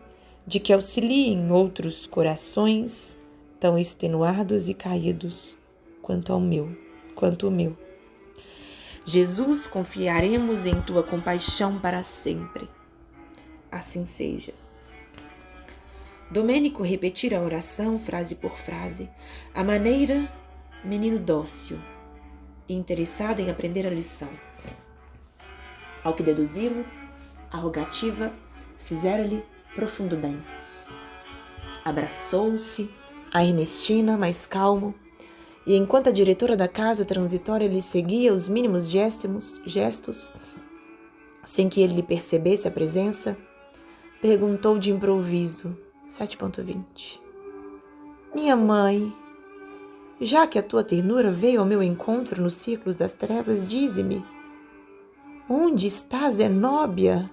Speaker 1: de que auxiliem outros corações tão extenuados e caídos quanto o meu. Jesus, confiaremos em tua compaixão para sempre. Assim seja. Domênico repetira a oração frase por frase, à maneira menino dócil e interessado em aprender a lição. Ao que deduzimos, a rogativa fizera-lhe profundo bem. Abraçou-se a Ernestina, mais calmo, e enquanto a diretora da casa transitória lhe seguia os mínimos gestos, sem que ele lhe percebesse a presença, perguntou de improviso, 7.20. Minha mãe, já que a tua ternura veio ao meu encontro nos círculos das trevas, dize-me, onde está Zenóbia?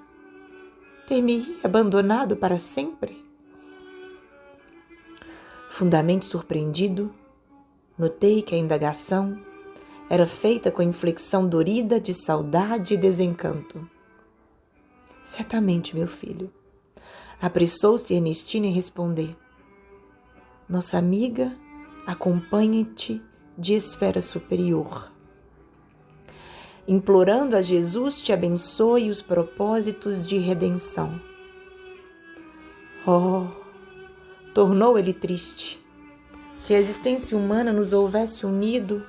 Speaker 1: Ter-me-ia abandonado para sempre? Fundamente surpreendido, notei que a indagação era feita com inflexão dorida de saudade e desencanto. Certamente, meu filho. Apressou-se Ernestina em responder. Nossa amiga acompanha-te de esfera superior, implorando a Jesus te abençoe os propósitos de redenção. Oh, tornou ele triste. Se a existência humana nos houvesse unido,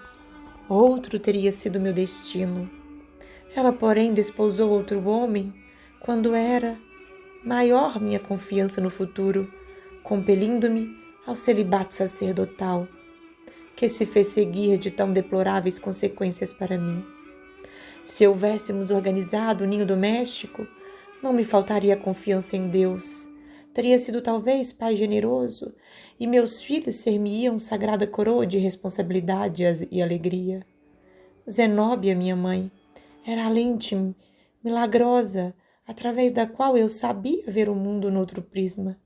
Speaker 1: outro teria sido meu destino. Ela, porém, desposou outro homem quando era maior minha confiança no futuro, compelindo-me ao celibato sacerdotal, que se fez seguir de tão deploráveis consequências para mim. Se houvéssemos organizado o ninho doméstico, não me faltaria confiança em Deus. Teria sido talvez pai generoso, e meus filhos ser-me-iam sagrada coroa de responsabilidade e alegria. Zenóbia, minha mãe, era a lente milagrosa, através da qual eu sabia ver o mundo noutro prisma.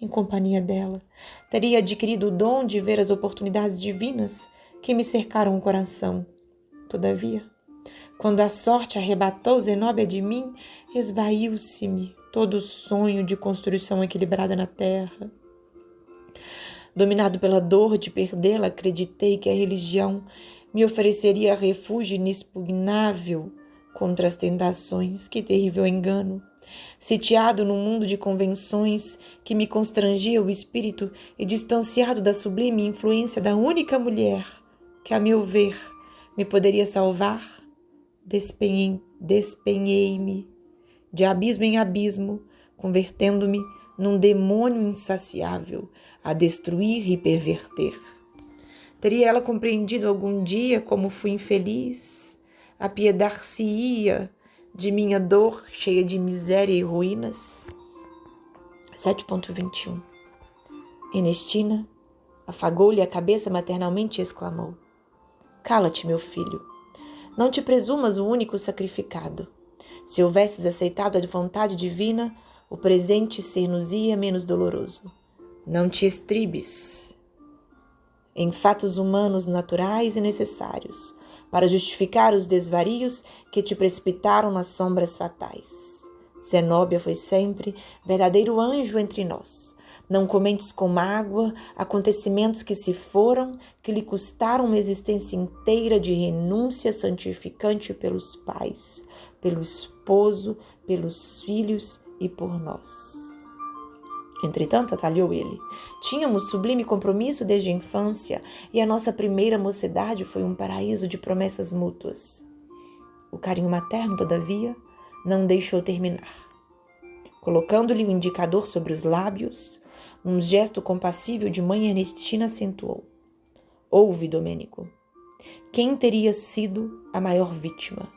Speaker 1: Em companhia dela, teria adquirido o dom de ver as oportunidades divinas que me cercaram o coração. Todavia, quando a sorte arrebatou Zenóbia de mim, esvaiu-se-me todo o sonho de construção equilibrada na terra. Dominado pela dor de perdê-la, acreditei que a religião me ofereceria refúgio inexpugnável contra as tentações. Que terrível engano! Sitiado num mundo de convenções que me constrangia o espírito e distanciado da sublime influência da única mulher que, a meu ver, me poderia salvar, despenhei-me de abismo em abismo, convertendo-me num demônio insaciável a destruir e perverter. Teria ela compreendido algum dia como fui infeliz? Apiedar-se-ia de minha dor cheia de miséria e ruínas? 7.21. Ernestina afagou-lhe a cabeça maternalmente e exclamou: Cala-te, meu filho. Não te presumas o único sacrificado. Se houvesses aceitado a vontade divina, o presente ser-nos-ia menos doloroso. Não te estribes em fatos humanos naturais e necessários para justificar os desvarios que te precipitaram nas sombras fatais. Zenóbia foi sempre verdadeiro anjo entre nós. Não comentes com mágoa acontecimentos que se foram, que lhe custaram uma existência inteira de renúncia santificante pelos pais, pelo esposo, pelos filhos e por nós. Entretanto, atalhou ele, tínhamos sublime compromisso desde a infância e a nossa primeira mocidade foi um paraíso de promessas mútuas. O carinho materno, todavia, não deixou terminar. Colocando-lhe o indicador sobre os lábios, num gesto compassível de mãe, Ernestina acentuou: Ouve, Domênico. Quem teria sido a maior vítima?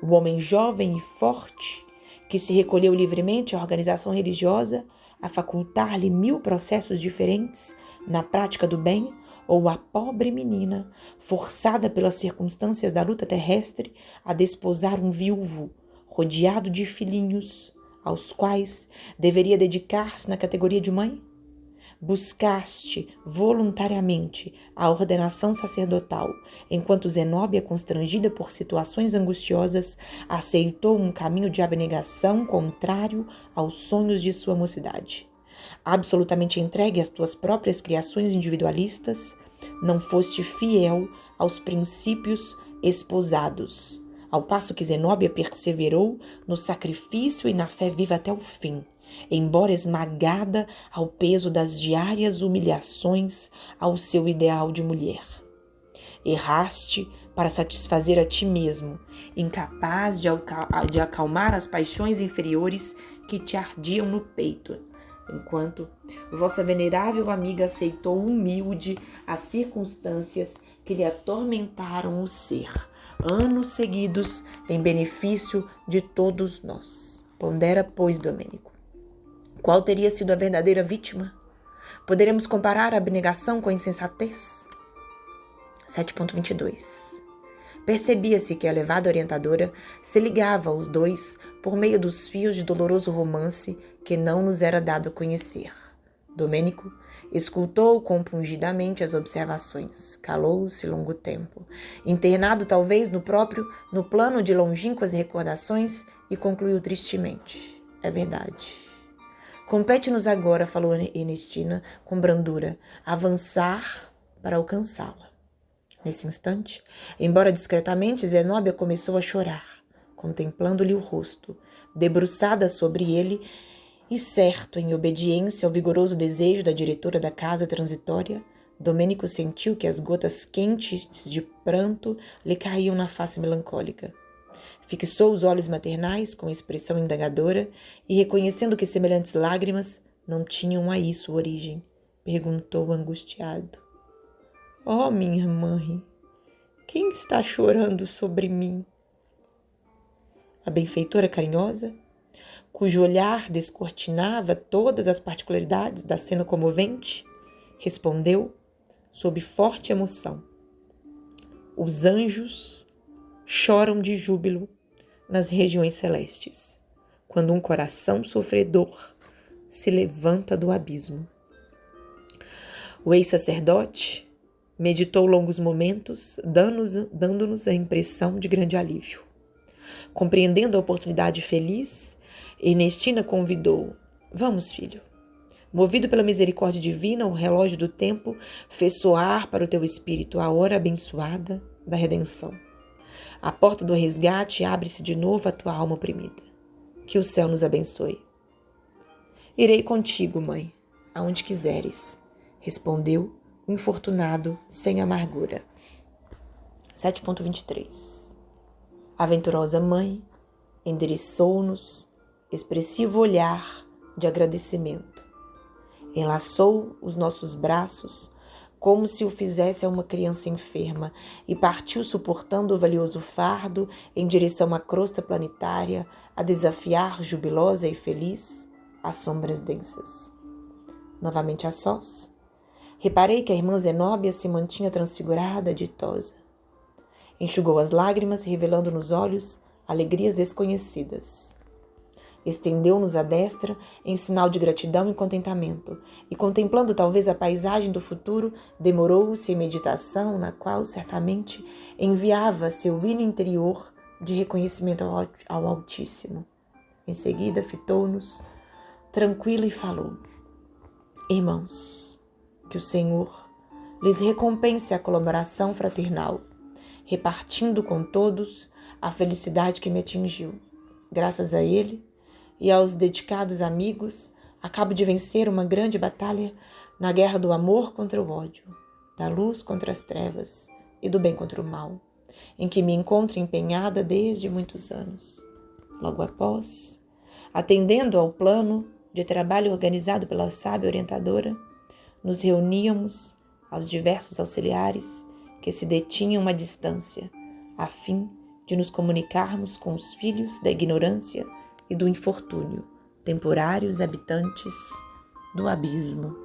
Speaker 1: O homem jovem e forte que se recolheu livremente à organização religiosa a facultar-lhe 1000 processos diferentes na prática do bem, ou a pobre menina, forçada pelas circunstâncias da luta terrestre a desposar um viúvo, rodeado de filhinhos, aos quais deveria dedicar-se na categoria de mãe? Buscaste voluntariamente a ordenação sacerdotal, enquanto Zenóbia, constrangida por situações angustiosas, aceitou um caminho de abnegação contrário aos sonhos de sua mocidade. Absolutamente entregue às tuas próprias criações individualistas, não foste fiel aos princípios esposados, ao passo que Zenóbia perseverou no sacrifício e na fé viva até o fim, embora esmagada ao peso das diárias humilhações ao seu ideal de mulher. Erraste para satisfazer a ti mesmo, incapaz de acalmar as paixões inferiores que te ardiam no peito. enquanto vossa venerável amiga aceitou humilde as circunstâncias que lhe atormentaram o ser, anos seguidos, em benefício de todos nós. Pondera, pois, Domênico. Qual teria sido a verdadeira vítima? Poderemos comparar a abnegação com a insensatez? 7.22. Percebia-se que a elevada orientadora se ligava aos dois por meio dos fios de doloroso romance que não nos era dado conhecer. Domênico escutou compungidamente as observações, calou-se longo tempo, internado talvez no plano de longínquas recordações, e concluiu tristemente: é verdade. Compete-nos agora, falou Ernestina com brandura, avançar para alcançá-la. Nesse instante, embora discretamente, Zenóbia começou a chorar, contemplando-lhe o rosto, debruçada sobre ele, e certo, em obediência ao vigoroso desejo da diretora da casa transitória, Domênico sentiu que as gotas quentes de pranto lhe caíam na face melancólica. Fixou os olhos maternais com expressão indagadora e, reconhecendo que semelhantes lágrimas não tinham aí sua origem, perguntou angustiado: ó, minha mãe, quem está chorando sobre mim? A benfeitora carinhosa, cujo olhar descortinava todas as particularidades da cena comovente, respondeu, sob forte emoção: os anjos choram de júbilo nas regiões celestes, quando um coração sofredor se levanta do abismo. O ex-sacerdote meditou longos momentos, dando-nos a impressão de grande alívio. Compreendendo a oportunidade feliz, Ernestina convidou: vamos, filho. Movido pela misericórdia divina, o relógio do tempo fez soar para o teu espírito a hora abençoada da redenção. A porta do resgate abre-se de novo à tua alma oprimida. Que o céu nos abençoe. Irei contigo, mãe, aonde quiseres, respondeu o infortunado sem amargura. 7.23. A venturosa mãe endereçou-nos expressivo olhar de agradecimento. Enlaçou os nossos braços como se o fizesse a uma criança enferma e partiu suportando o valioso fardo em direção à crosta planetária a desafiar, jubilosa e feliz, as sombras densas. Novamente a sós, reparei que a irmã Zenóbia se mantinha transfigurada, ditosa. Enxugou as lágrimas, revelando nos olhos alegrias desconhecidas. Estendeu-nos a destra em sinal de gratidão e contentamento, e contemplando talvez a paisagem do futuro, demorou-se em meditação na qual certamente enviava seu hino interior de reconhecimento ao Altíssimo. Em seguida fitou-nos tranquila e falou: irmãos, que o Senhor lhes recompense a colaboração fraternal, repartindo com todos a felicidade que me atingiu. Graças a Ele e aos dedicados amigos, acabo de vencer uma grande batalha na guerra do amor contra o ódio, da luz contra as trevas e do bem contra o mal, em que me encontro empenhada desde muitos anos. Logo após, atendendo ao plano de trabalho organizado pela sábia orientadora, nos reuníamos aos diversos auxiliares que se detinham à distância, a fim de nos comunicarmos com os filhos da ignorância e do infortúnio, temporários habitantes do abismo.